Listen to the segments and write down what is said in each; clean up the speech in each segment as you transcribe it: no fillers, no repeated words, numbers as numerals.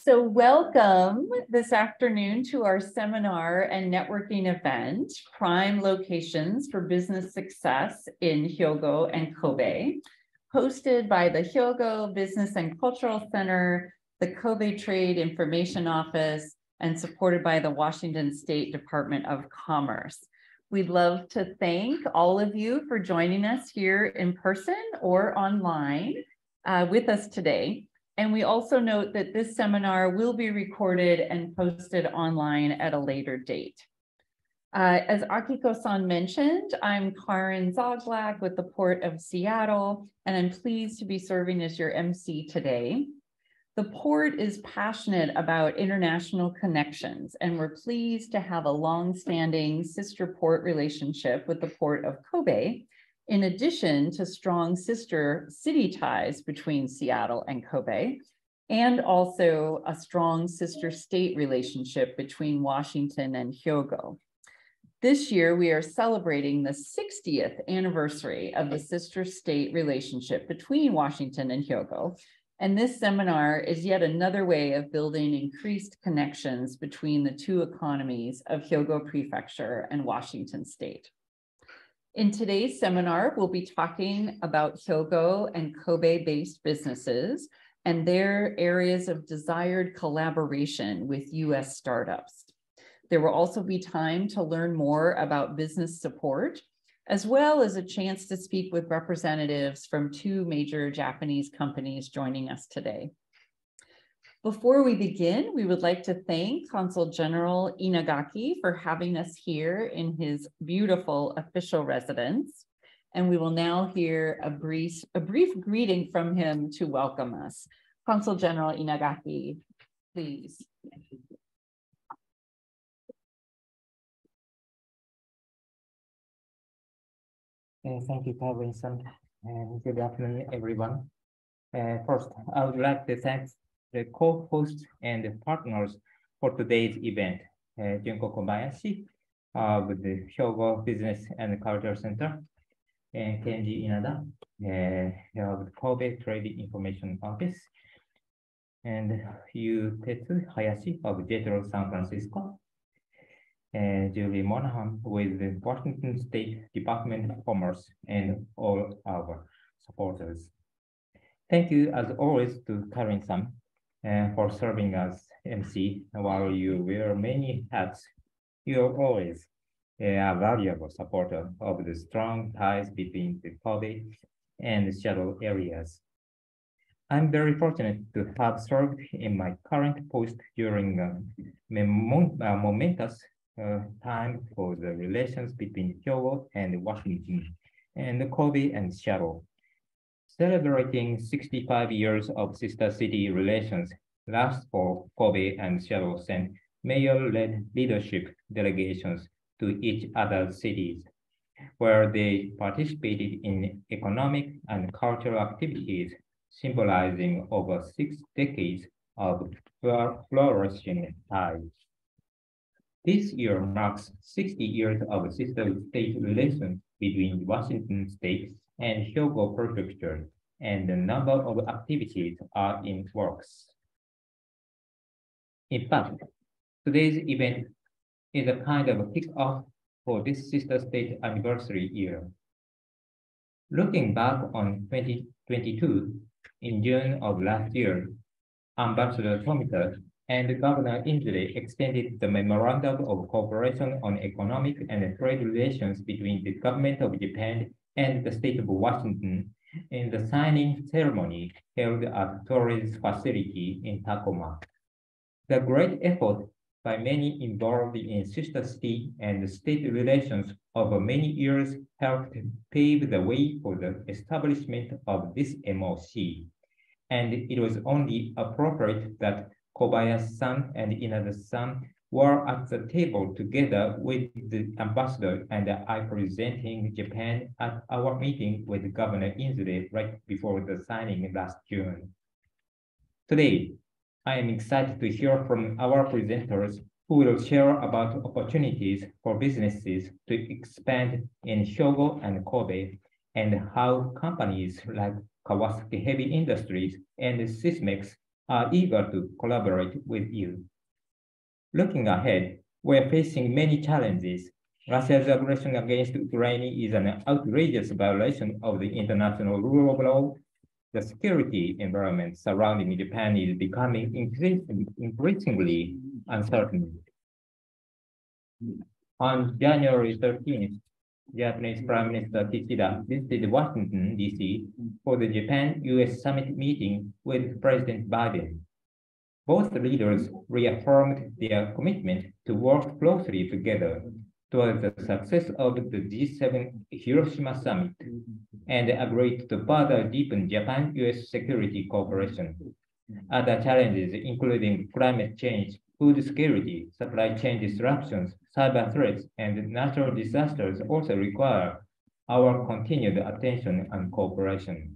So welcome this afternoon to our seminar and networking event, Prime Locations for Business Success in Hyogo and Kobe, hosted by the Hyogo Business and Cultural Center, the Kobe Trade Information Office, and supported by the Washington State Department of Commerce. We'd love to thank all of you for joining us here in person or online with us today. And we also note that this seminar will be recorded and posted online at a later date. As Akiko-san mentioned, I'm Karen Zoglak with the Port of Seattle, and I'm pleased to be serving as your MC today. The Port is passionate about international connections, and we're pleased to have a long-standing sister port relationship with the Port of Kobe, in addition to strong sister city ties between Seattle and Kobe, and also a strong sister state relationship between Washington and Hyogo. This year, we are celebrating the 60th anniversary of the sister state relationship between Washington and Hyogo, and this seminar is yet another way of building increased connections between the two economies of Hyogo Prefecture and Washington State. In today's seminar, we'll be talking about Hyogo and Kobe-based businesses and their areas of desired collaboration with US startups. There will also be time to learn more about business support, as well as a chance to speak with representatives from two major Japanese companies joining us today. Before we begin, we would like to thank Consul General Inagaki for having us here in his beautiful official residence. And we will now hear a brief greeting from him to welcome us. Consul General Inagaki, please. Thank you, Kawasaki, and good afternoon, everyone. First, I would like to thank the co-hosts and the partners for today's event, Junko Kobayashi with the Hyogo Business and Culture Center, and Kenji Inada of the Kobe Trade Information Office, and Tetsu Hayashi of Jetro San Francisco, and Julie Monahan with the Washington State Department of Commerce, and all our supporters. Thank you, as always, to Karen-san for serving as MC. While you wear many hats, you are always a valuable supporter of the strong ties between the Kobe and the Seattle areas. I'm very fortunate to have served in my current post during a momentous time for the relations between Hyogo and Washington, and Kobe and Seattle. Celebrating 65 years of sister city relations, last fall, Kobe and Seattle sent mayor-led leadership delegations to each other's cities, where they participated in economic and cultural activities, symbolizing over 6 decades of flourishing ties. This year marks 60 years of sister state relations between Washington State and Hyogo Prefecture, and a number of activities are in works. In fact, today's event is a kind of a kick-off for this sister state anniversary year. Looking back on 2022, in June of last year, Ambassador Tomita and Governor Inslee extended the Memorandum of Cooperation on Economic and Trade Relations between the Government of Japan and the State of Washington in the signing ceremony held at Torres facility in Tacoma. The great effort by many involved in sister city and state relations over many years helped pave the way for the establishment of this MOC. And it was only appropriate that Kobayashi-san and Inada-san were at the table together with the ambassador and I presenting Japan at our meeting with Governor Inslee right before the signing last June. Today, I am excited to hear from our presenters who will share about opportunities for businesses to expand in Hyogo and Kobe, and how companies like Kawasaki Heavy Industries and Sysmex are eager to collaborate with you. Looking ahead, we are facing many challenges. Russia's aggression against Ukraine is an outrageous violation of the international rule of law. The security environment surrounding Japan is becoming increasingly uncertain. On January 13th, Japanese Prime Minister Kishida visited Washington, D.C. for the Japan-US summit meeting with President Biden. Both leaders reaffirmed their commitment to work closely together towards the success of the G7 Hiroshima summit and agreed to further deepen Japan-US security cooperation. Other challenges, including climate change, food security, supply chain disruptions, cyber threats, and natural disasters also require our continued attention and cooperation.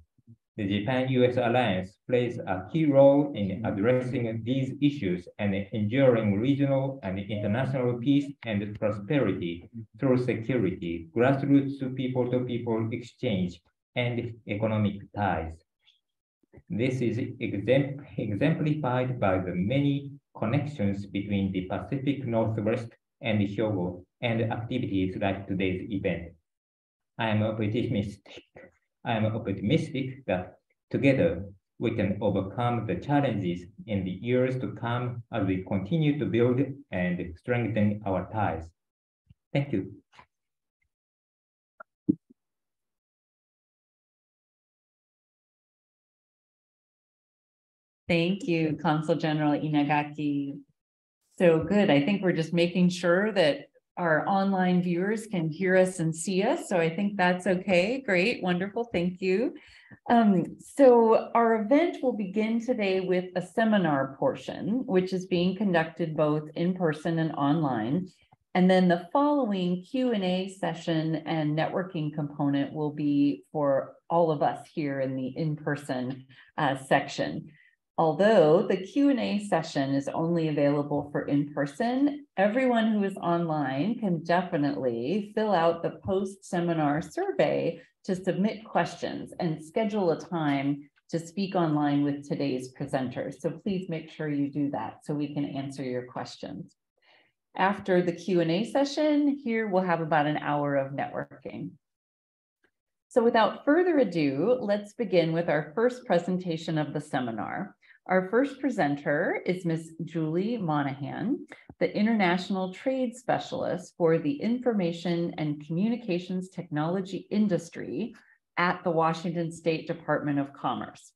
The Japan-US alliance plays a key role in addressing these issues and ensuring regional and international peace and prosperity through security, grassroots people-to-people exchange, and economic ties. This is exemplified by the many connections between the Pacific Northwest and Hyogo and activities like today's event. I am optimistic that together we can overcome the challenges in the years to come as we continue to build and strengthen our ties. Thank you. Thank you, Consul General Inagaki. So good. I think we're just making sure that our online viewers can hear us and see us. So I think that's okay. Great. Wonderful. Thank you. So our event will begin today with a seminar portion, which is being conducted both in person and online. And then the following Q&A session and networking component will be for all of us here in the in-person section. Although the Q&A session is only available for in-person, everyone who is online can definitely fill out the post-seminar survey to submit questions and schedule a time to speak online with today's presenters. So please make sure you do that so we can answer your questions. After the Q&A session, here we'll have about an hour of networking. So without further ado, let's begin with our first presentation of the seminar. Our first presenter is Ms. Julie Monahan, the International Trade Specialist for the Information and Communications Technology Industry at the Washington State Department of Commerce.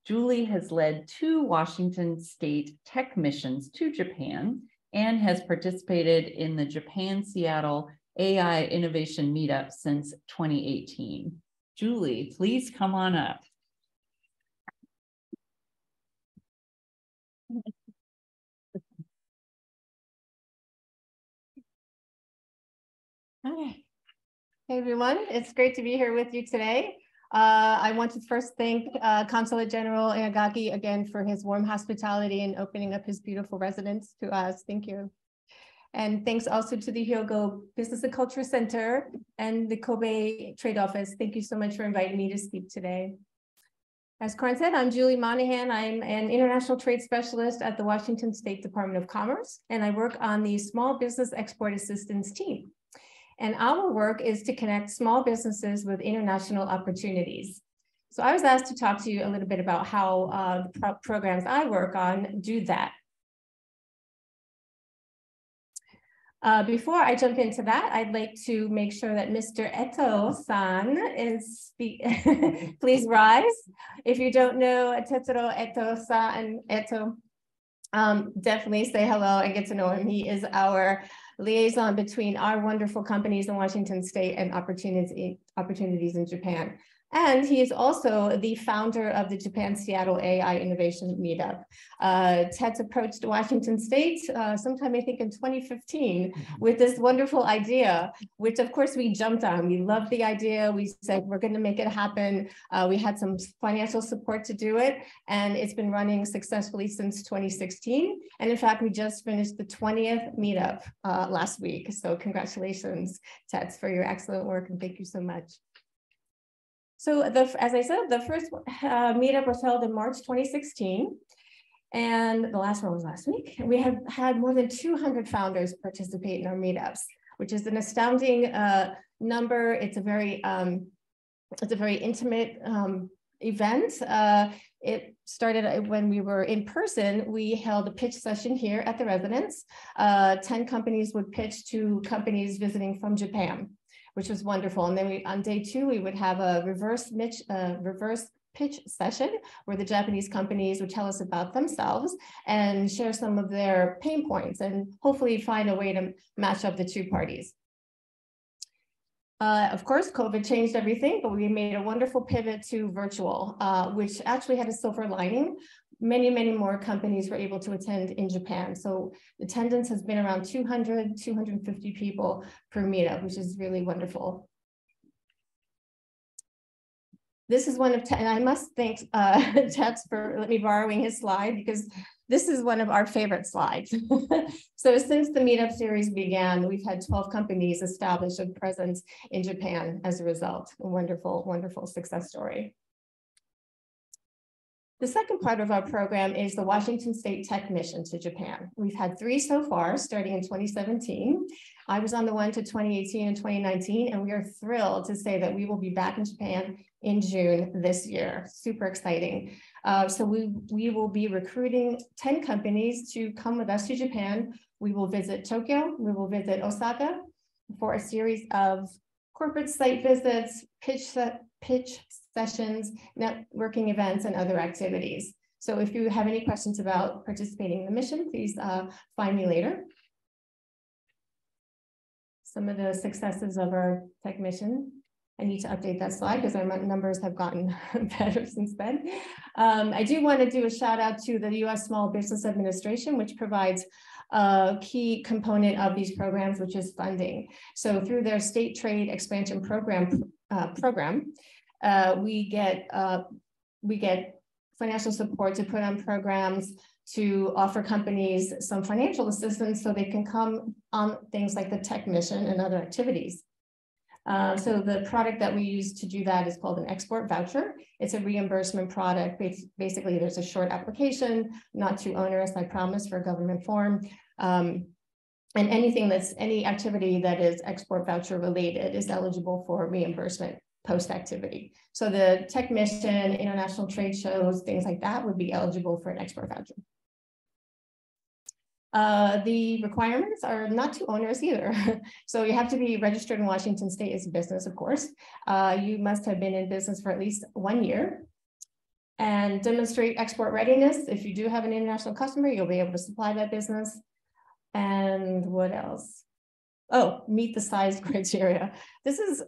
Julie has led 2 Washington State tech missions to Japan and has participated in the Japan-Seattle AI Innovation Meetup since 2018. Julie, please come on up. Okay. Hey everyone, it's great to be here with you today. I want to first thank Consulate General Inagaki again for his warm hospitality and opening up his beautiful residence to us. Thank you. And thanks also to the Hyogo Business and Culture Center and the Kobe Trade Office. Thank you so much for inviting me to speak today. As Karan said, I'm Julie Monahan. I'm an international trade specialist at the Washington State Department of Commerce, and I work on the Small Business Export Assistance team. And our work is to connect small businesses with international opportunities. So I was asked to talk to you a little bit about how the programs I work on do that. Before I jump into that, I'd like to make sure that Mr. Eto-san is, please rise. If you don't know Tetsuro Eto-san, definitely say hello and get to know him. He is our liaison between our wonderful companies in Washington State and opportunities in Japan. And he is also the founder of the Japan-Seattle AI Innovation Meetup. Ted's approached Washington State sometime, I think in 2015, with this wonderful idea, which of course we jumped on. We loved the idea. We said, we're gonna make it happen. We had some financial support to do it. And it's been running successfully since 2016. And in fact, we just finished the 20th meetup last week. So congratulations, Ted, for your excellent work. And thank you so much. So as I said, the first meetup was held in March 2016. And the last one was last week. We have had more than 200 founders participate in our meetups, which is an astounding number. It's a very intimate event. It started when we were in person. We held a pitch session here at the residence. 10 companies would pitch to companies visiting from Japan, which was wonderful. And then on day 2, we would have a reverse pitch session where the Japanese companies would tell us about themselves and share some of their pain points and hopefully find a way to match up the two parties. Of course, COVID changed everything, but we made a wonderful pivot to virtual, which actually had a silver lining. Many, many more companies were able to attend in Japan. So attendance has been around 200, 250 people per meetup, which is really wonderful. This is one of, and I must thank Jets for letting me borrowing his slide, because this is one of our favorite slides. So since the meetup series began, we've had 12 companies establish a presence in Japan as a result. A wonderful, wonderful success story. The second part of our program is the Washington State Tech Mission to Japan. We've had 3 so far, starting in 2017. I was on the one to 2018 and 2019, and we are thrilled to say that we will be back in Japan in June this year. Super exciting. So we will be recruiting 10 companies to come with us to Japan. We will visit Tokyo, we will visit Osaka for a series of corporate site visits, pitch sessions, networking events, and other activities. So if you have any questions about participating in the mission, please find me later. Some of the successes of our tech mission. I need to update that slide because our numbers have gotten better since then. I do want to do a shout out to the U.S. Small Business Administration, which provides a key component of these programs, which is funding. So through their State Trade Expansion Program, we get financial support to put on programs to offer companies some financial assistance so they can come on things like the tech mission and other activities. So the product that we use to do that is called an export voucher. It's a reimbursement product. Basically, there's a short application, not too onerous, I promise, for a government form. And any activity that is export voucher related is eligible for reimbursement post-activity. So the tech mission, international trade shows, things like that would be eligible for an export voucher. The requirements are not too onerous either. So you have to be registered in Washington State as a business, of course. You must have been in business for at least 1 year and demonstrate export readiness. If you do have an international customer, you'll be able to supply that business. And what else? Oh, meet the size criteria. This is,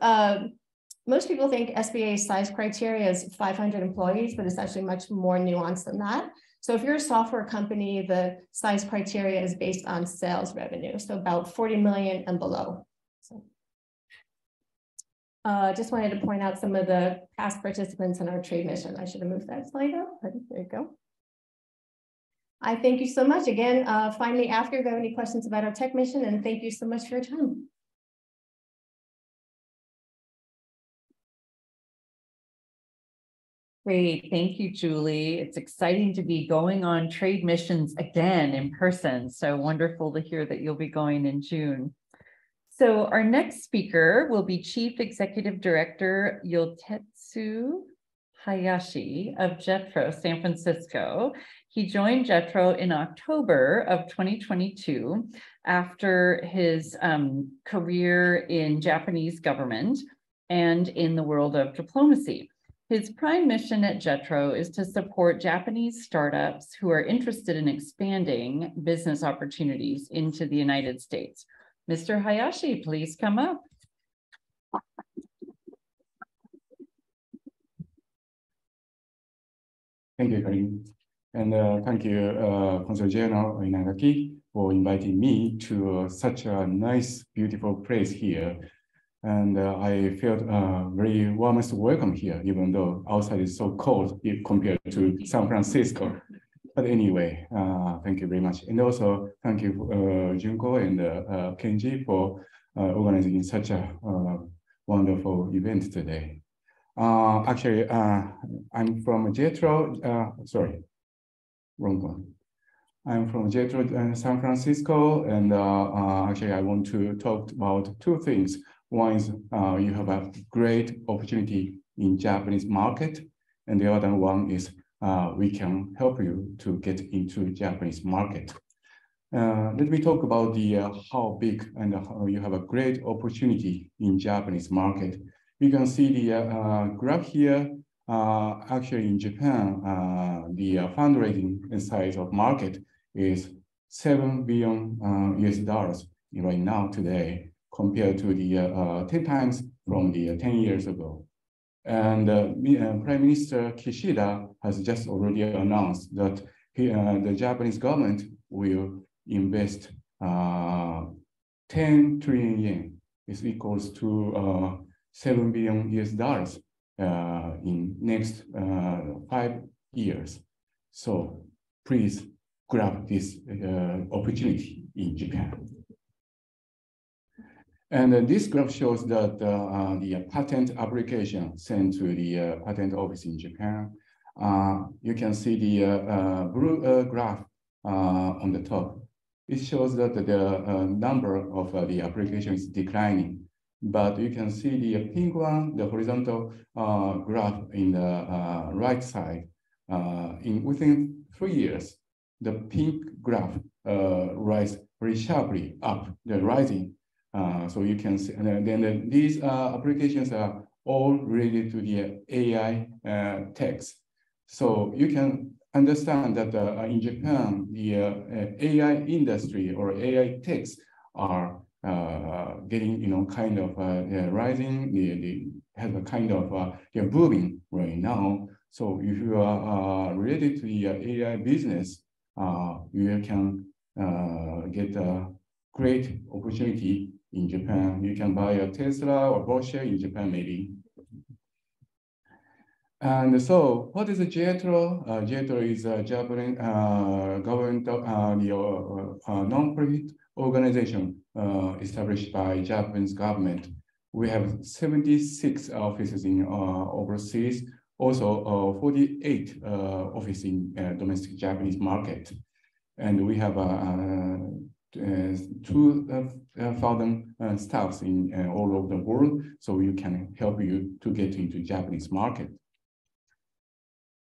most people think SBA size criteria is 500 employees, but it's actually much more nuanced than that. So if you're a software company, the size criteria is based on sales revenue, so about 40 million and below. So, just wanted to point out some of the past participants in our trade mission. I should have moved that slide up, but there you go. I thank you so much. Again, find me after if you have any questions about our tech mission, and thank you so much for your time. Great, thank you, Julie. It's exciting to be going on trade missions again in person. So wonderful to hear that you'll be going in June. So our next speaker will be Chief Executive Director Yotetsu Hayashi of Jetro San Francisco. He joined Jetro in October of 2022 after his career in Japanese government and in the world of diplomacy. His prime mission at Jetro is to support Japanese startups who are interested in expanding business opportunities into the United States. Mr. Hayashi, please come up. Thank you, Karin. And thank you, Consul General Inagaki, for inviting me to such a nice, beautiful place here. And I felt very warmest welcome here, even though outside is so cold if compared to San Francisco. But anyway, thank you very much. And also thank you, Junko and Kenji, for organizing such a wonderful event today. Actually, I'm from Jetro, sorry. wrong one. I'm from JETRO San Francisco, and actually I want to talk about two things. One is you have a great opportunity in Japanese market, and the other one is we can help you to get into Japanese market. Let me talk about the how big and how you have a great opportunity in Japanese market. You can see the graph here. Actually, in Japan, the fundraising size of market is $7 billion US right now today, compared to the 10 times from the 10 years ago. And Prime Minister Kishida has just already announced that the Japanese government will invest 10 trillion yen. Is equals to $7 billion US in next 5 years. So please grab this opportunity in Japan. And this graph shows that the patent application sent to the patent office in Japan. You can see the blue graph on the top. It shows that the number of the applications is declining. But you can see the pink one, the horizontal graph in the right side. Within 3 years, the pink graph rise very sharply up, the rising. So you can see, and then these applications are all related to the AI text. So you can understand that in Japan, the AI industry or AI techs are getting, kind of rising. They have a kind of they're booming right now. So if you are related to the AI business, you can get a great opportunity in Japan. You can buy a Tesla or Porsche in Japan, maybe. And so, what is a JETRO? JETRO is a Japanese government non-profit organization established by Japanese government. We have 76 offices in overseas, also 48 offices in domestic Japanese market. And we have 2,000 staffs in all over the world, so we can help you to get into Japanese market.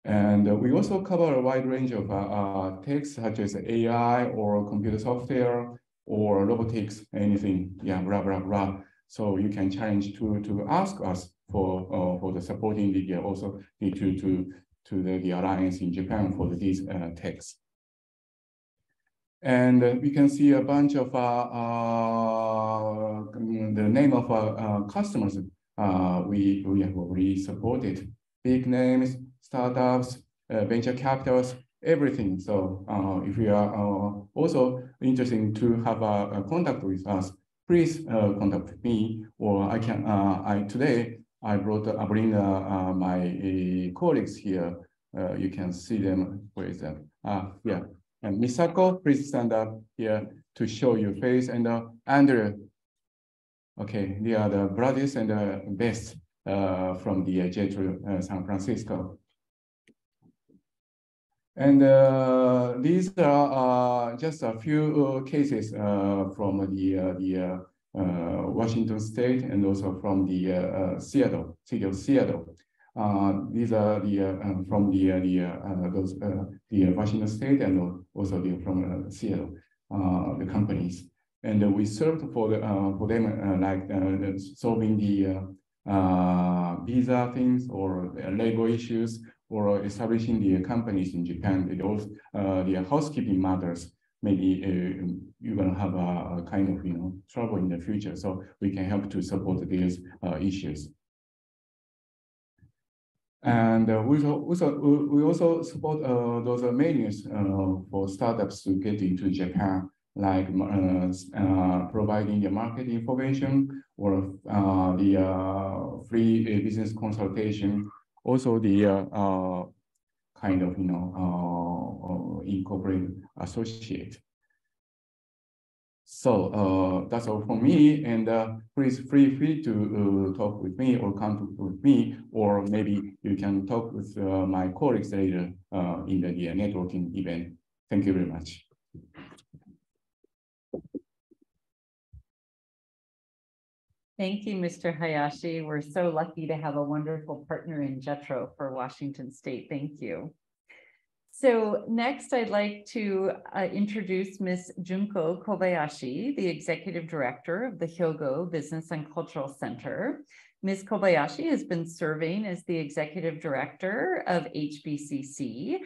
And we also cover a wide range of techs, such as AI or computer software or robotics, anything, yeah, blah, blah, blah. So you can challenge to ask us for the supporting the also to the alliance in Japan for these techs. And we can see a bunch of the name of customers we have already supported. Big names, startups, venture capitals, everything. So if you are also interested to have a contact with us, please contact me, or I can. Today I bring my colleagues here. You can see them. Where is that? Yeah. And Misako, please stand up here to show your face. And Andrew, okay, they are the brothers and the best from the JETRO San Francisco. And these are just a few cases from the Washington State and also from the Seattle, city of Seattle. These are the from the Washington State and also from Seattle, the companies. And we served for them like solving the visa things or labor issues, or establishing the companies in Japan. Those the housekeeping matters. Maybe you're gonna have a kind of trouble in the future. So we can help to support these issues. And we also support those menus for startups to get into Japan, like providing the market information or the free business consultation. Also the kind of incorporate associate. So that's all from me, and please feel free to talk with me or contact with me, or maybe you can talk with my colleagues later in the networking event. Thank you very much. Thank you, Mr. Hayashi. We're so lucky to have a wonderful partner in JETRO for Washington State. Thank you. So next, I'd like to introduce Ms. Junko Kobayashi, the Executive Director of the Hyogo Business and Cultural Center. Ms. Kobayashi has been serving as the Executive Director of HBCC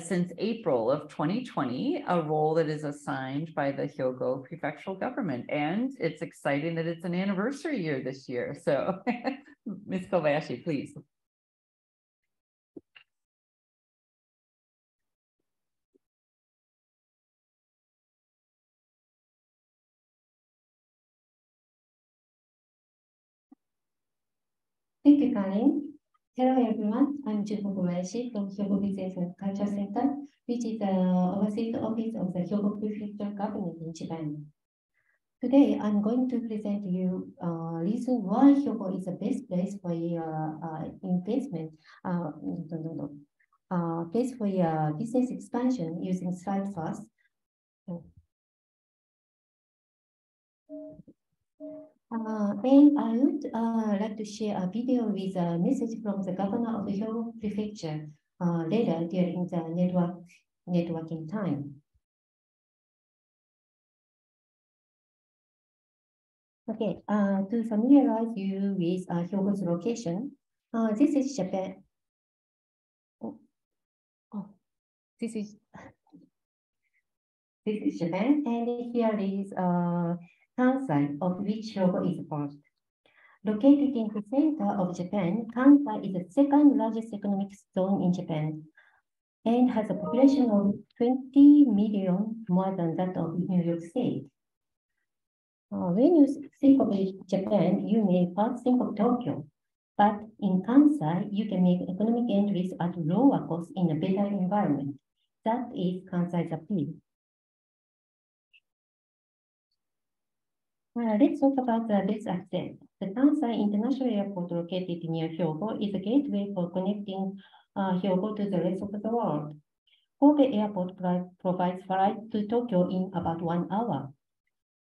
since April of 2020, a role that is assigned by the Hyogo Prefectural Government. And it's exciting that it's an anniversary year this year. So Ms. Kobayashi, please. Thank you, Karen. Hello, everyone. I'm Junko Kobayashi from Hyogo Business and Culture Center, which is the overseas office of the Hyogo Prefecture government in Japan. Today, I'm going to present you reason why Hyogo is the best place for your investment, place for your business expansion using slide first. And I would like to share a video with a message from the governor of the Hyogo Prefecture later during the networking time. Okay, to familiarize you with Hyogo's location, this is Japan. This is Japan, and here is Kansai, of which Hyogo is part. Located in the center of Japan, Kansai is the second largest economic zone in Japan and has a population of 20 million, more than that of New York State. When you think of Japan, you may first think of Tokyo, but in Kansai, you can make economic entries at lower cost in a better environment. That is Kansai's appeal. Let's talk about the best access. The Kansai International Airport, located near Hyogo, is a gateway for connecting Hyogo to the rest of the world. Kobe Airport provides flights to Tokyo in about 1 hour.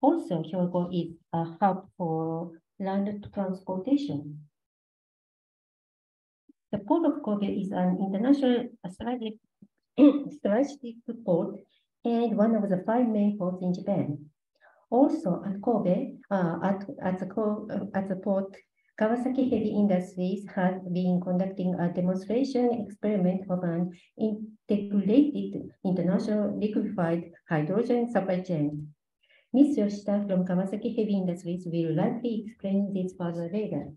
Also, Hyogo is a hub for land transportation. The port of Kobe is an international strategic port and one of the 5 main ports in Japan. Also at Kobe, at the port, Kawasaki Heavy Industries has been conducting a demonstration experiment of an integrated international liquefied hydrogen supply chain. Ms. Yoshida from Kawasaki Heavy Industries will likely explain this further later.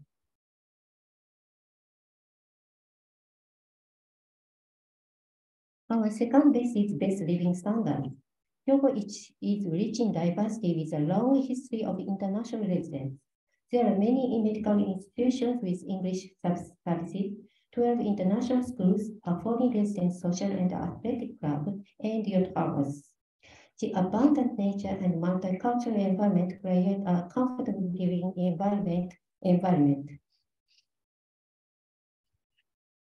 Our second base is best living standards. Hyogo is rich in diversity with a long history of international residents. There are many medical institutions with English services, 12 international schools, a foreign resident social and athletic club, and youth harbors. The abundant nature and multicultural environment create a comfortable living environment.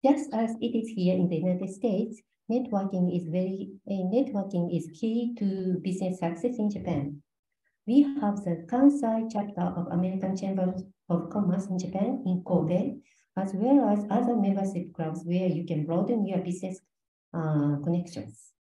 Just as it is here in the United States, networking is key to business success in Japan. We have the Kansai chapter of American Chamber of Commerce in Japan in Kobe, as well as other membership clubs where you can broaden your business connections.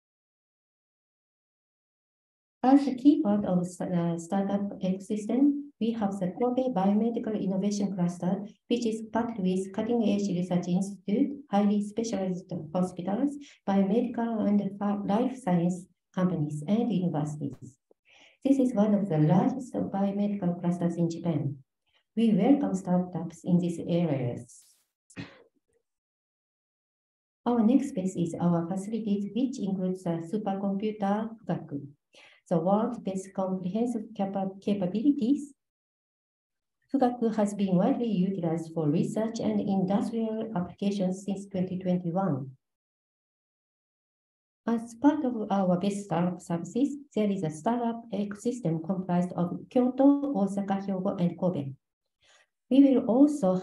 As a key part of the startup ecosystem, we have the Kobe Biomedical Innovation Cluster, which is packed with cutting-edge research institute, highly specialized hospitals, biomedical and life science companies, and universities. This is one of the largest biomedical clusters in Japan. We welcome startups in these areas. Our next space is our facilities, which includes the supercomputer Fugaku, the world's best comprehensive capabilities. Fugaku has been widely utilized for research and industrial applications since 2021. As part of our best startup services, there is a startup ecosystem comprised of Kyoto, Osaka, Hyogo, and Kobe. We will also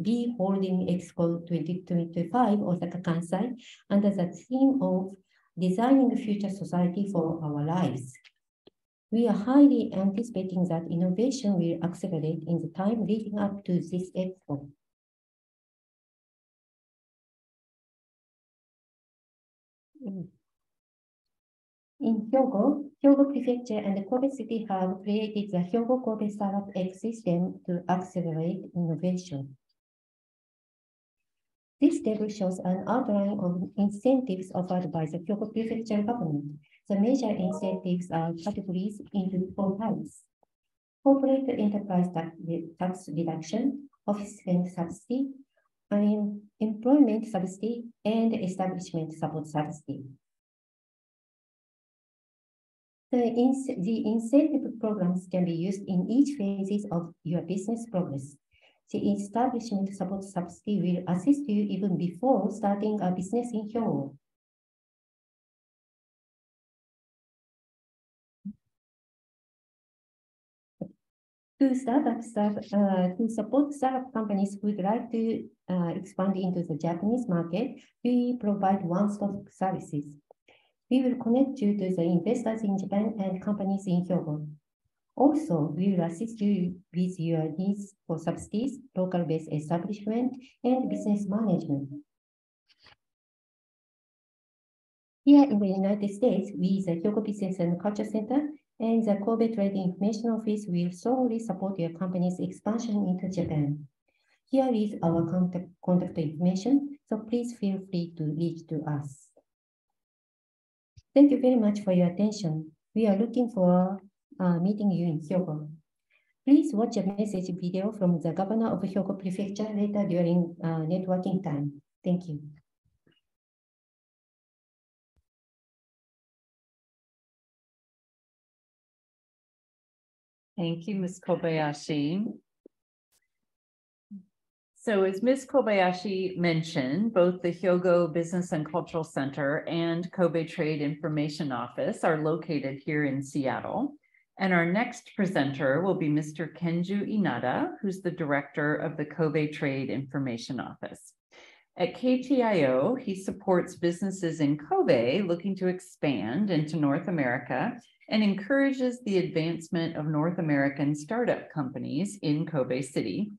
be holding Expo 2025 Osaka Kansai under the theme of Designing Future Society for Our Lives. We are highly anticipating that innovation will accelerate in the time leading up to this expo. In Hyogo Prefecture and Kobe City have created the Hyogo Kobe Startup ecosystem to accelerate innovation. This table shows an outline of incentives offered by the Hyogo Prefecture government. The major incentives are categories into 4 types: corporate enterprise tax reduction, office rent subsidy, employment subsidy, and establishment support subsidy. The incentive programs can be used in each phase of your business progress. The establishment support subsidy will assist you even before starting a business in Hyogo. To support startup companies who would like to expand into the Japanese market, we provide one-stop services. We will connect you to the investors in Japan and companies in Hyogo. Also, we will assist you with your needs for subsidies, local-based establishment, and business management. Here in the United States, we, the Hyogo Business and Culture Center, and the Kobe Trade Information Office will strongly support your company's expansion into Japan. Here is our contact information, so please feel free to reach to us. Thank you very much for your attention. We are looking for meeting you in Hyogo. Please watch a message video from the governor of Hyogo Prefecture later during networking time. Thank you. Thank you, Ms. Kobayashi. So as Ms. Kobayashi mentioned, both the Hyogo Business and Cultural Center and Kobe Trade Information Office are located here in Seattle. And our next presenter will be Mr. Kenju Inada, who's the director of the Kobe Trade Information Office. At KTIO, he supports businesses in Kobe looking to expand into North America and encourages the advancement of North American startup companies in Kobe City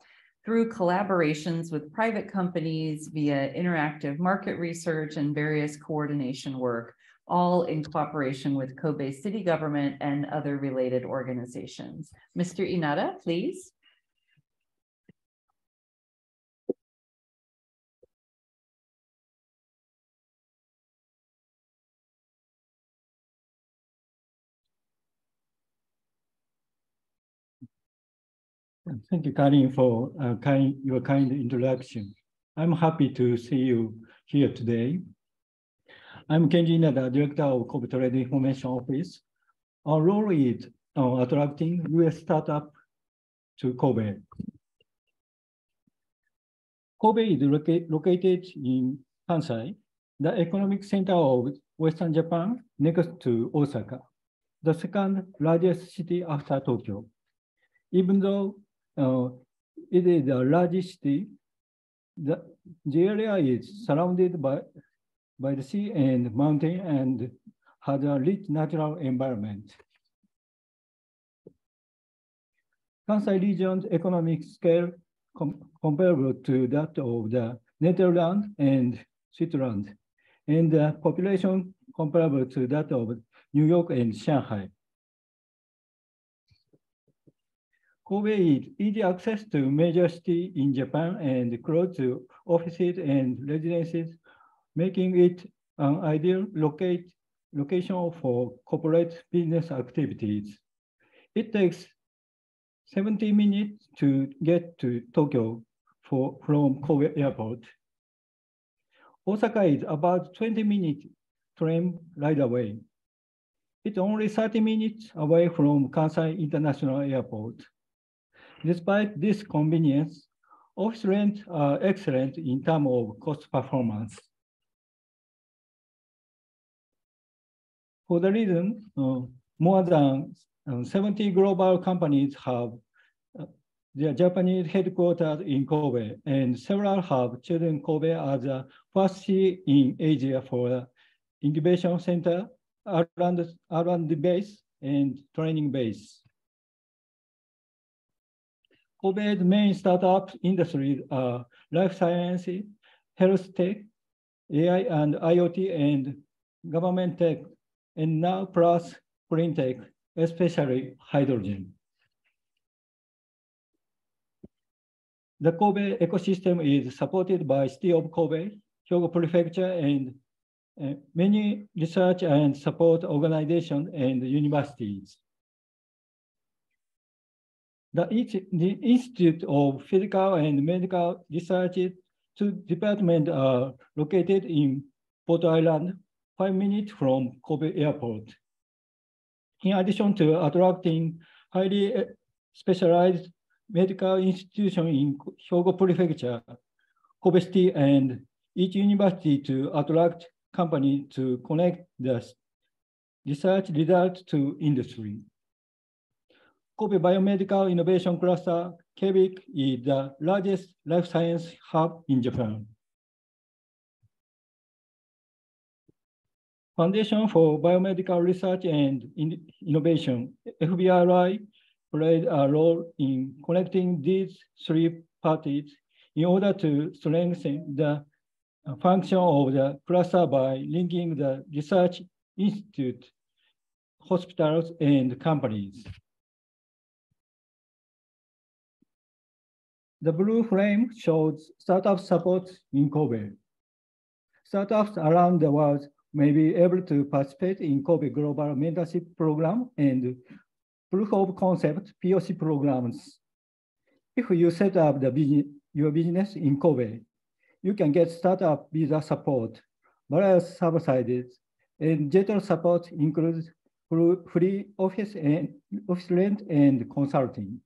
through collaborations with private companies via interactive market research and various coordination work, all in cooperation with Kobe City government and other related organizations. Mr. Inada, please. Thank you, Karin, for your kind introduction. I'm happy to see you here today. I'm Kenji Inada, Director of Kobe Trade Information Office. Our role is attracting US startup to Kobe. Kobe is located in Kansai, the economic center of Western Japan, next to Osaka, the second largest city after Tokyo. Even though it is a large city, the area is surrounded by the sea and mountain and has a rich natural environment. Kansai region's economic scale comparable to that of the Netherlands and Switzerland, and the population comparable to that of New York and Shanghai. Kobe is easy access to major cities in Japan and close to offices and residences, making it an ideal location for corporate business activities. It takes 70 minutes to get to Tokyo from Kobe Airport. Osaka is about 20 minutes train ride away. It's only 30 minutes away from Kansai International Airport. Despite this convenience, office rents are excellent in terms of cost performance. For the reason, more than 70 global companies have their Japanese headquarters in Kobe, and several have chosen Kobe as the first city in Asia for the incubation center, R&D base, and training base. Kobe's main startup industries are life sciences, health tech, AI and IoT, and government tech, and now plus green tech, especially hydrogen. The Kobe ecosystem is supported by City of Kobe, Hyogo Prefecture, and many research and support organizations and universities. The Institute of Physical and Medical Research, two departments are located in Port Island, 5 minutes from Kobe Airport. In addition to attracting highly specialized medical institutions in Hyogo Prefecture, Kobe City, and each university to attract companies to connect the research results to industry. Kobe Biomedical Innovation Cluster, KBIC, is the largest life science hub in Japan. Foundation for Biomedical Research and Innovation, FBRI, played a role in connecting these three parties in order to strengthen the function of the cluster by linking the research institute, hospitals, and companies. The blue frame shows startup support in Kobe. Startups around the world may be able to participate in Kobe Global Mentorship Program and Proof of Concept POC programs. If you set up your business in Kobe, you can get startup visa support, various subsidies, and general support includes free office rent and consulting.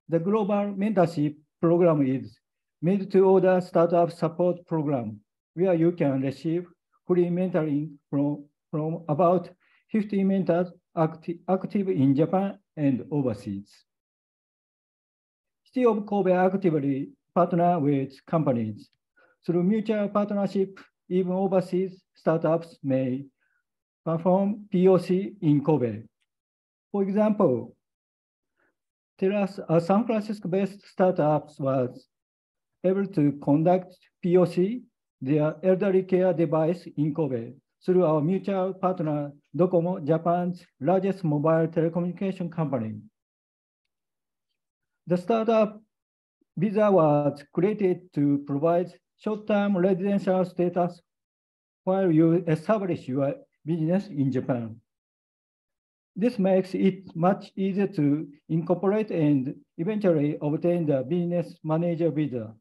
The Global Mentorship Program is made-to-order startup support program, where you can receive free mentoring from about 50 mentors active in Japan and overseas. City of Kobe actively partner with companies. Through mutual partnership, even overseas startups may perform POC in Kobe. For example, a San Francisco-based startup was able to conduct POC, their elderly care device in Kobe, through our mutual partner, Docomo, Japan's largest mobile telecommunication company. The startup visa was created to provide short-term residential status while you establish your business in Japan. This makes it much easier to incorporate and eventually obtain the business manager visa.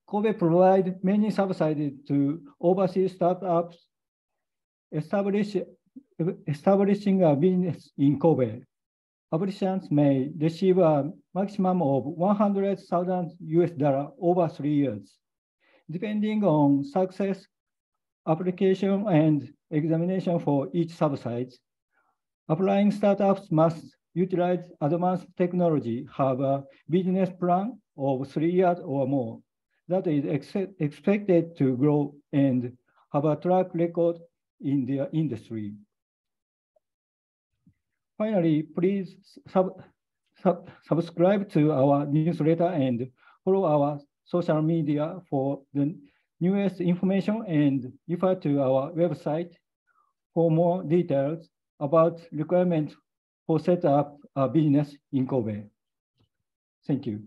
Kobe provides many subsidies to overseas startups establishing a business in Kobe. Applicants may receive a maximum of $100,000 over 3 years. Depending on success, application and examination for each subside, applying startups must utilize advanced technology, have a business plan of 3 years or more that is expected to grow and have a track record in their industry. Finally, please subscribe to our newsletter and follow our social media for the newest information and refer to our website for more details about requirements for set up a business in Kobe. Thank you.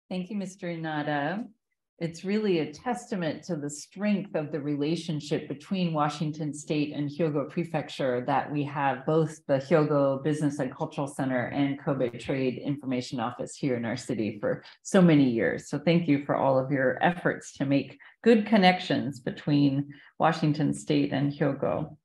Thank you, Mr. Inada. It's really a testament to the strength of the relationship between Washington State and Hyogo Prefecture that we have both the Hyogo Business and Cultural Center and Kobe Trade Information Office here in our city for so many years. So thank you for all of your efforts to make good connections between Washington State and Hyogo.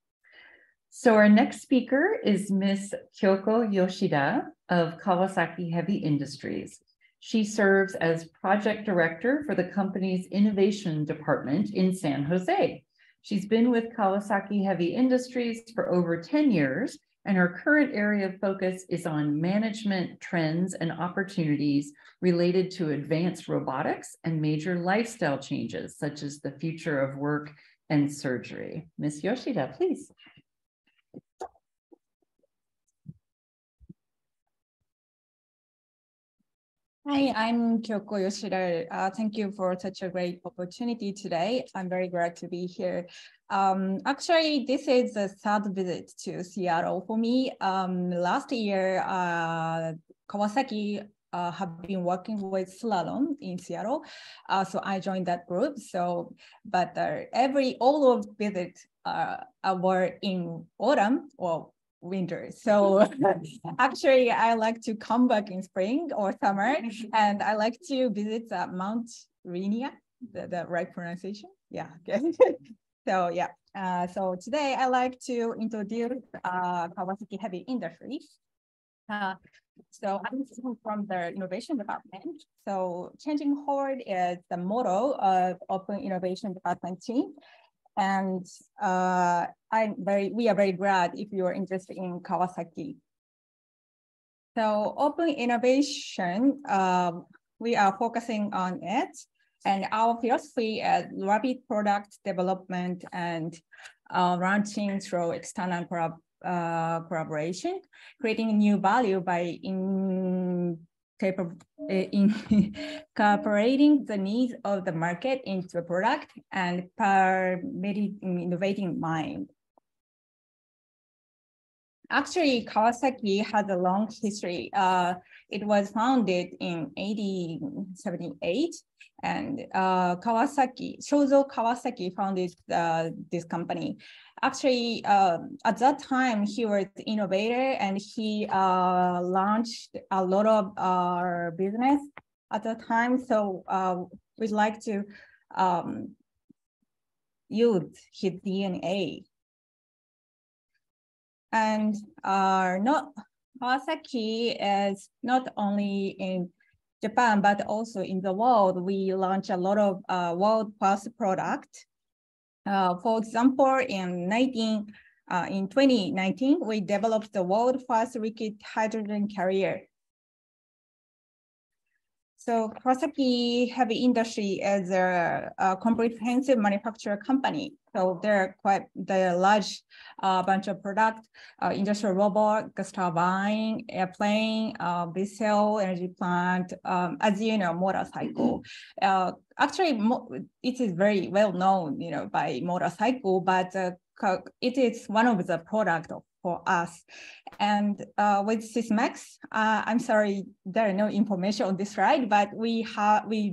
So our next speaker is Ms. Hyogo Yoshida of Kawasaki Heavy Industries. She serves as project director for the company's innovation department in San Jose. She's been with Kawasaki Heavy Industries for over 10 years, and her current area of focus is on management trends and opportunities related to advanced robotics and major lifestyle changes, such as the future of work and surgery. Ms. Yoshida, please. Hi, I'm Hyogo Yoshida. Thank you for such a great opportunity today. I'm very glad to be here. Actually, this is the third visit to Seattle for me. Last year, Kawasaki have been working with Slalom in Seattle, so I joined that group. So, but all of visits were in autumn or winter. So actually, I like to come back in spring or summer, and I like to visit Mount Rainier, the right pronunciation. Yeah. So yeah. So today I like to introduce Kawasaki Heavy Industries. So I'm from the innovation department. So changing forward is the motto of Open Innovation Department team. And we are very glad if you are interested in Kawasaki. So open innovation, we are focusing on it. And our philosophy is rapid product development and launching through external collaboration, creating new value by incorporating the needs of the market into a product and permitting innovating mind. Actually, Kawasaki has a long history. It was founded in 1878, and Shozo Kawasaki founded this company. Actually, at that time, he was the innovator, and he launched a lot of our business at that time. So we'd like to use his DNA. And Kawasaki is not only in Japan, but also in the world. We launch a lot of world-class products. For example, in 2019, we developed the world-first liquid hydrogen carrier. So Kawasaki Heavy Industry is a comprehensive manufacturer company. So they're large bunch of products, industrial robot, gas turbine, airplane, vessel, energy plant, as you know, motorcycle. Actually, it is very well known, by motorcycle, but it is one of the products for us. And with Sysmex, I'm sorry, there are no information on this slide, but we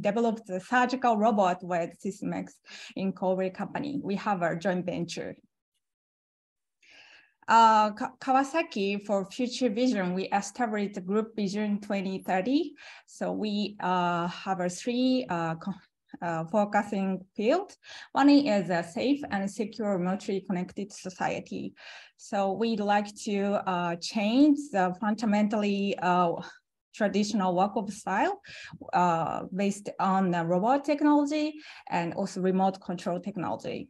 developed the surgical robot with Sysmex in Korea company. We have a joint venture. Kawasaki, for future vision, we established the group vision 2030. So we have three focusing field. One is a safe and secure remotely connected society. So we'd like to change the fundamentally traditional work of style based on robot technology and also remote control technology.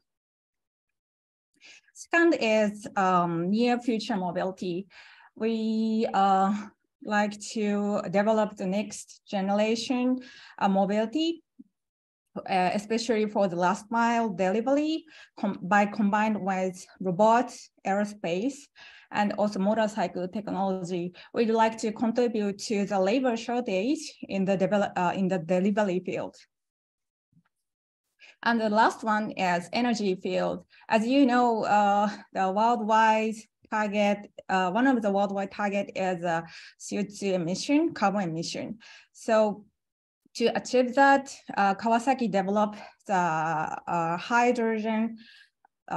Second is near future mobility. We like to develop the next generation mobility, especially for the last mile delivery by combined with robots, aerospace, and also motorcycle technology. We'd like to contribute to the labor shortage in the delivery field. And the last one is energy field. As you know, the worldwide target, one of the worldwide target is CO2 emission, carbon emission. So to achieve that, Kawasaki developed the hydrogen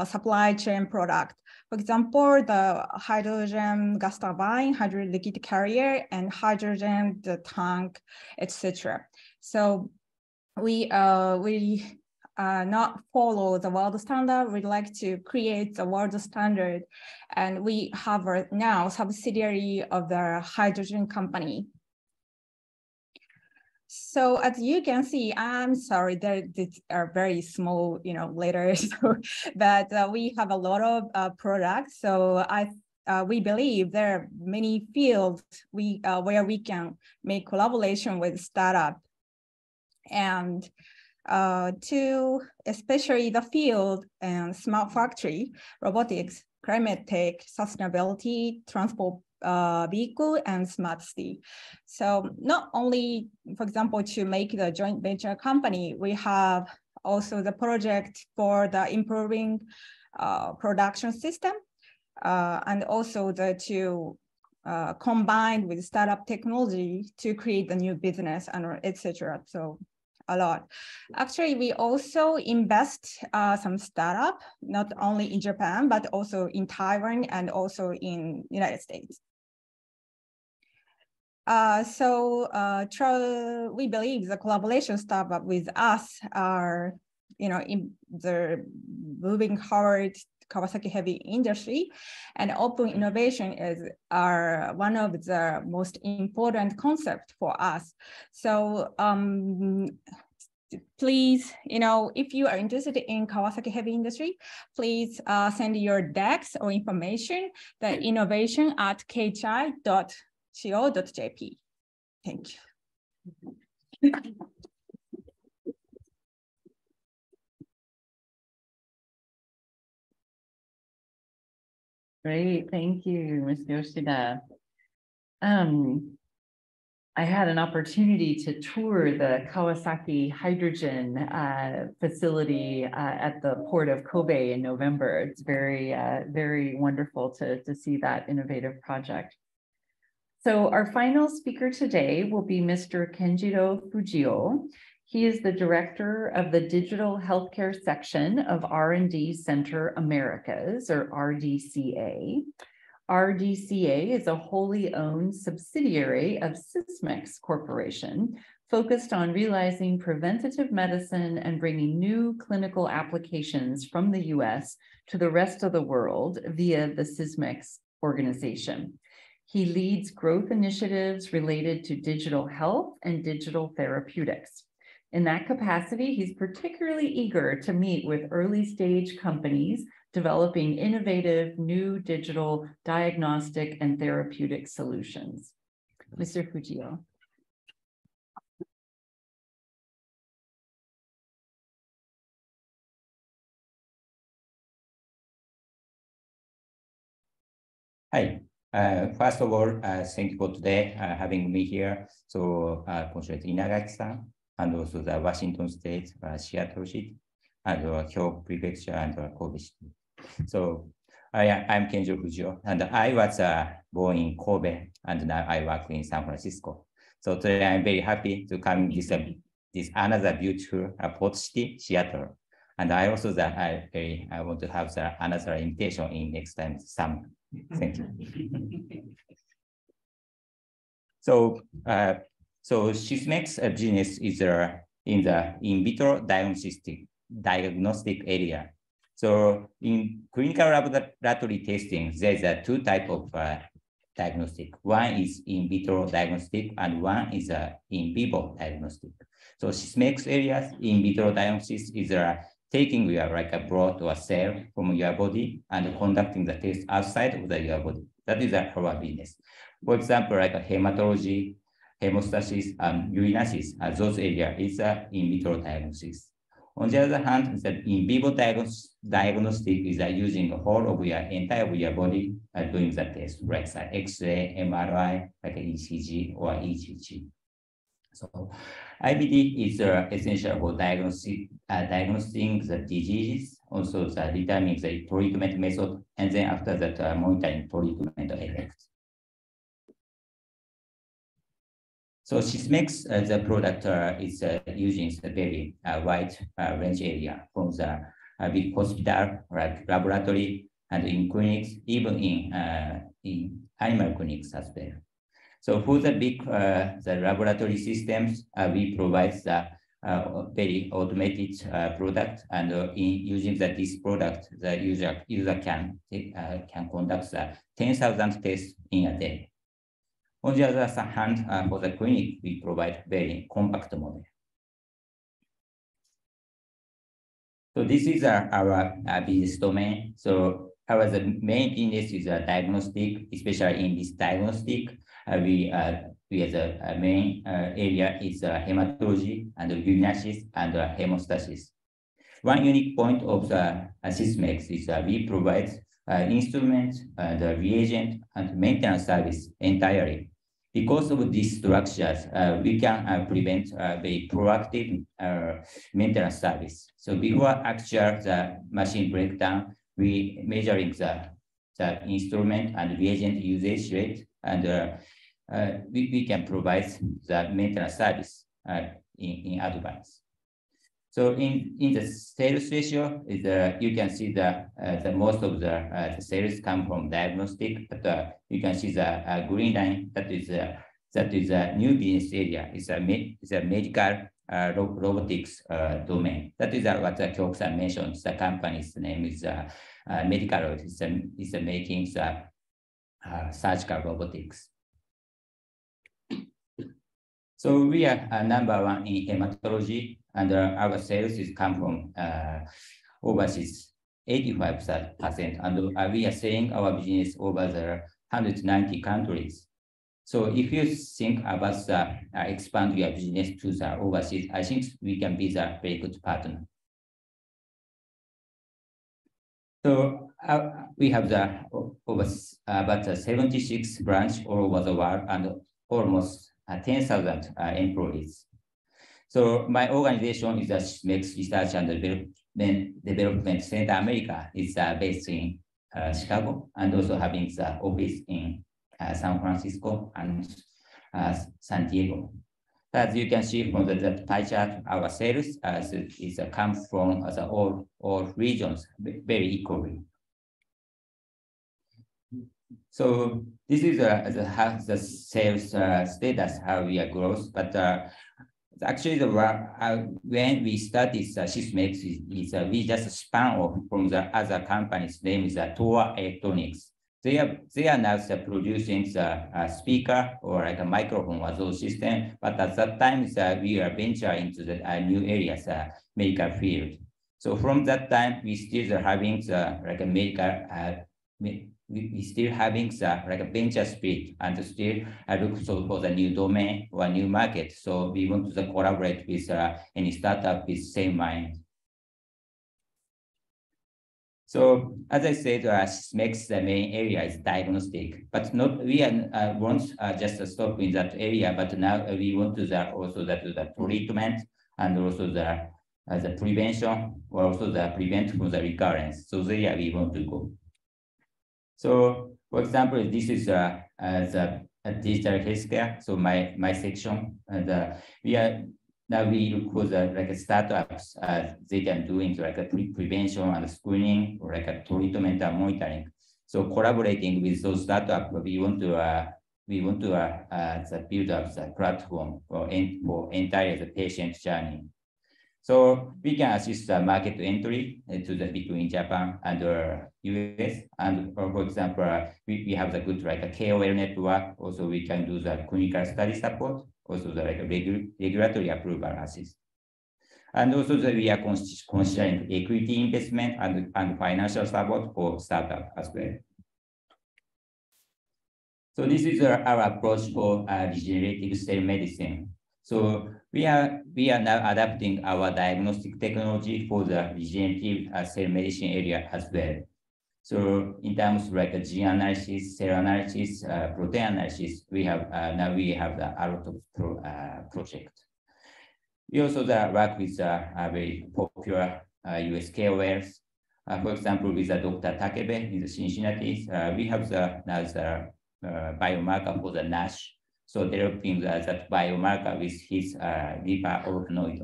supply chain product. For example, the hydrogen gas turbine, hydrogen liquid carrier, and hydrogen the tank, etc. So we not follow the world standard. We'd like to create the world standard. And we have now subsidiary of the hydrogen company. So as you can see, I'm sorry, these are very small, letters, but we have a lot of products. So we believe there are many fields where we can make collaboration with startup, and to especially the field and smart factory, robotics, climate tech, sustainability, transport vehicle, and smart city. So not only, for example, to make the joint venture company, we have also the project for the improving production system, and also to combine with startup technology to create the new business and etc. So a lot. Actually, we also invest some startup, not only in Japan, but also in Taiwan and also in United States. We believe the collaboration startup with us are, in the moving forward Kawasaki heavy industry, and open innovation are one of the most important concepts for us. So please, if you are interested in Kawasaki heavy industry, please send your decks or information, the innovation@kchi.co.jp. Thank you. Great, thank you, Ms. Yoshida. I had an opportunity to tour the Kawasaki hydrogen facility at the port of Kobe in November. It's very, very wonderful to see that innovative project. So our final speaker today will be Mr. Kenjiro Fujio. He is the director of the Digital Healthcare Section of R&D Center Americas, or RDCA. RDCA is a wholly owned subsidiary of Sysmex Corporation, focused on realizing preventative medicine and bringing new clinical applications from the US to the rest of the world via the Sysmex organization. He leads growth initiatives related to digital health and digital therapeutics. In that capacity, he's particularly eager to meet with early stage companies developing innovative new digital diagnostic and therapeutic solutions. Mr. Fujio. Hi. First of all, thank you for today having me here. So, congratulate Inagaki-san and also the Washington State, Seattle City, and Hyogo Prefecture and Kobe City. So, I'm Kenjiro Fujio, and I was born in Kobe, and now I work in San Francisco. So today I'm very happy to come this another beautiful port city, Seattle. And I also I want to have another invitation in next time summer. Thank you. So Sysmex business is in the in vitro diagnostic area. So in clinical laboratory testing, there's two types of diagnostic. One is in vitro diagnostic and one is in vivo diagnostic. So Sysmex areas in vitro diagnosis is taking like a blood or a cell from your body and conducting the test outside of your body. That is our business. For example, like a hematology, hemostasis, and urinalysis, those areas is in vitro diagnosis. On the other hand, the in vivo diagnostic is using the whole of your entire your body doing the test, like X-ray, MRI, like ECG or EGG. So IVD is essential for diagnosing the diseases, also determining the treatment method, and then after that monitoring treatment effect. So Sysmex, the product is using the very wide range area from the big hospital, like laboratory, and in clinics, even in animal clinics as well. So for the big the laboratory systems, we provide the very automated product, and in using this product, the user can conduct 10,000 tests in a day. On the other hand, for the clinic, we provide very compact model. So this is our business domain. So our main business is diagnostic, especially in this diagnostic. We as a main area is hematology and urinalysis and hemostasis. One unique point of the Sysmex is we provide instruments, the reagent, and maintenance service entirely. Because of these structures, we can prevent very proactive maintenance service. So before actual the machine breakdown, we measuring the instrument and reagent usage rate, and we can provide the maintenance service in advance. So in the sales ratio, you can see the most of the sales come from diagnostic, but you can see the green line that is a new business area. It's a medical robotics domain. That is what Kyogo-san mentioned. The company's name is Medical. It's making the surgical robotics. So we are number one in hematology, and our sales is come from overseas 85%, and we are selling our business over the 190 countries. So if you think about expand your business to the overseas, I think we can be the very good partner. So we have about 76 branches all over the world and almost 10,000 employees. So my organization is the Sysmex Research and Development Center America. It's based in Chicago, and also having the office in San Francisco and San Diego. As you can see from the pie chart, our sales is come from all regions very equally. So this is the sales status, how we are growth, but actually when we started Sysmex, we just spun off from the other company's name is Toa Electronics. They are now producing the speaker or like a microphone or those system, but at that time we are venturing into the new areas, medical field. So from that time, we still having the like a medical we still having the like a venture spirit and still look for the new domain or new market. So we want to collaborate with any startup with same mind. So as I said, Sysmex the main area is diagnostic, but not we won't just stop in that area, but now we want to also the treatment and also the prevention or also the prevent from the recurrence. So there we want to go. So, for example, this is the digital healthcare. So my section, and we look for the like startups. They can do into like a prevention and screening or like a treatment and monitoring. So collaborating with those startups, we want to build up the platform for entire the patient journey. So we can assist the market entry between Japan and US. And for example, we have the good like a KOL network. Also, we can do the clinical study support. Also, the like regulatory approval assist. And also, we are considering equity investment and financial support for startup as well. So this is our approach for regenerative cell medicine. So we are now adapting our diagnostic technology for the regenerative cell medicine area as well. So in terms of like a gene analysis, cell analysis, protein analysis, we have now the a lot of project. We also work with very popular US KOLs. For example, with Dr. Takebe in the Cincinnati, we have now the biomarker for the NASH. So developing that biomarker with his liver organoid.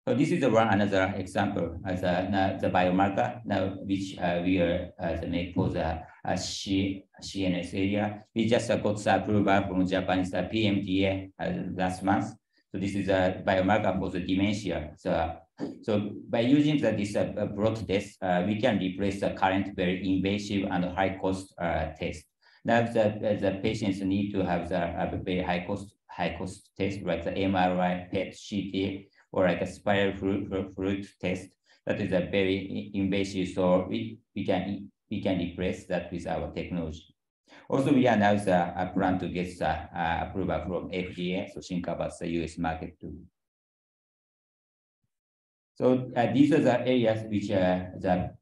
So this is another example as the biomarker now, which we are make for the CNS area. We just got the approval from Japanese PMDA last month. So this is a biomarker for the dementia. So by using this broad test, we can replace the current very invasive and high cost test. Now the patients need to have the very high cost test like the MRI, PET, CT, or like a spiral fluid test. That is a very invasive. So we can replace that with our technology. Also, we announced a plan to get the approval from FDA, so think about the US market too. So these are the areas which the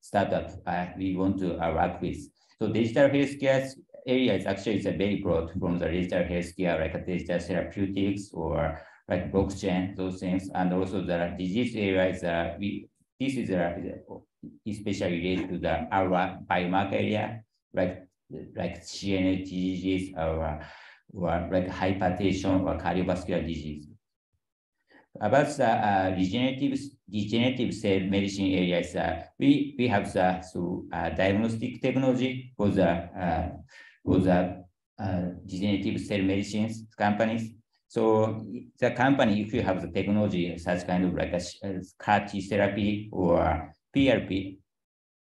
startup we want to work with. So digital healthcare area is actually very broad from the digital healthcare, like digital therapeutics or like blockchain, those things, and also the disease areas. This is especially related to our biomarker area, like CNS diseases or like hypertension or cardiovascular disease. About the regenerative cell medicine areas, we have the diagnostic technology for the regenerative cell medicines companies. So the company, if you have the technology, such kind of like a CAR T therapy or PRP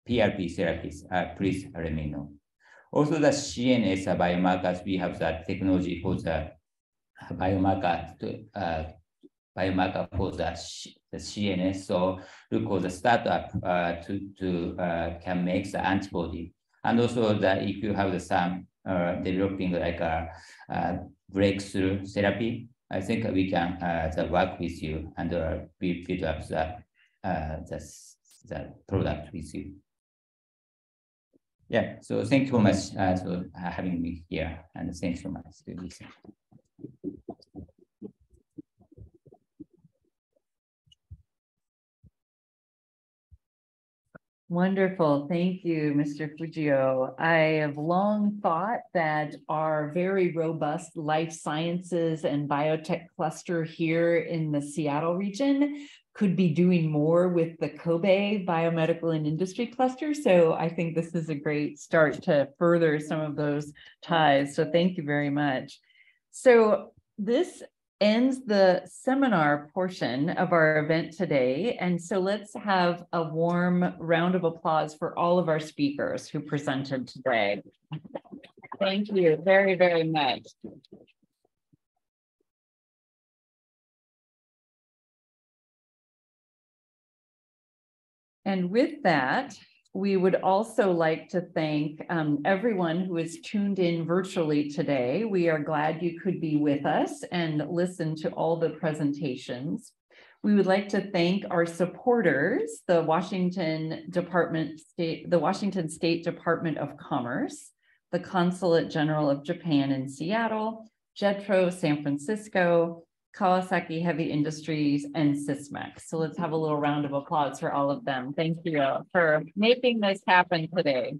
therapies, please let me know. Also the CNS biomarkers, we have the technology for the biomarker for the CNS. So look for the startup to can make the antibody. And also that if you have some developing like a breakthrough therapy, I think we can work with you and we build up the product with you. Yeah, so thank you so much for having me here, and thanks so much to listen. Wonderful. Thank you, Mr. Fujio. I have long thought that our very robust life sciences and biotech cluster here in the Seattle region could be doing more with the Kobe biomedical and industry cluster. So I think this is a great start to further some of those ties. So thank you very much. So this ends the seminar portion of our event today. And so let's have a warm round of applause for all of our speakers who presented today. Thank you very, very much. And with that, we would also like to thank everyone who is tuned in virtually today. We are glad you could be with us and listen to all the presentations. We would like to thank our supporters, the Washington State Department of Commerce, the Consulate General of Japan in Seattle, JETRO San Francisco, Kawasaki Heavy Industries, and Sysmex. So let's have a little round of applause for all of them. Thank you for making this happen today.